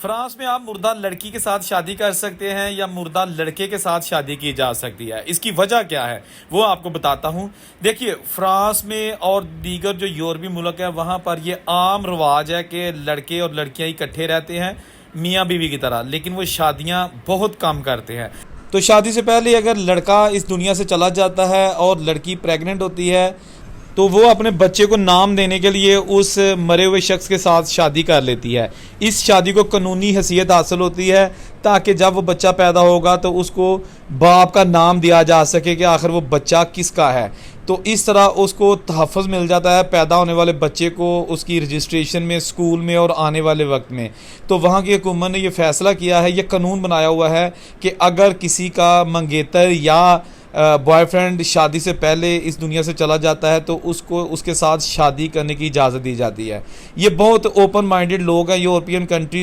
France में आप मुर्दा लड़की के साथ शादी कर सकते हैं या मुर्दा लड़के के साथ शादी की जा सकती है। इसकी वजह क्या है वो आपको बताता हूँ। देखिए, फ्रांस में और दीगर जो यूरोपीय मुल्क है वहाँ पर ये आम रवाज है कि लड़के और लड़कियाँ इकट्ठे रहते हैं मियाँ बीवी की तरह, लेकिन वो शादियाँ बहुत कम करते हैं। तो शादी से पहले अगर लड़का इस दुनिया से चला जाता है और लड़की प्रेग्नेंट होती है तो वो अपने बच्चे को नाम देने के लिए उस मरे हुए शख्स के साथ शादी कर लेती है। इस शादी को कानूनी हैसियत हासिल होती है ताकि जब वो बच्चा पैदा होगा तो उसको बाप का नाम दिया जा सके कि आखिर वो बच्चा किसका है। तो इस तरह उसको तहफ़्फ़ुज़ मिल जाता है पैदा होने वाले बच्चे को, उसकी रजिस्ट्रेशन में, स्कूल में और आने वाले वक्त में। तो वहाँ की हुकूमत ने ये फ़ैसला किया है, ये कानून बनाया हुआ है कि अगर किसी का मंगेतर या बॉयफ्रेंड शादी से पहले इस दुनिया से चला जाता है तो उसको उसके साथ शादी करने की इजाज़त दी जाती है। ये बहुत ओपन माइंडेड लोग हैं यूरोपियन कंट्रीज़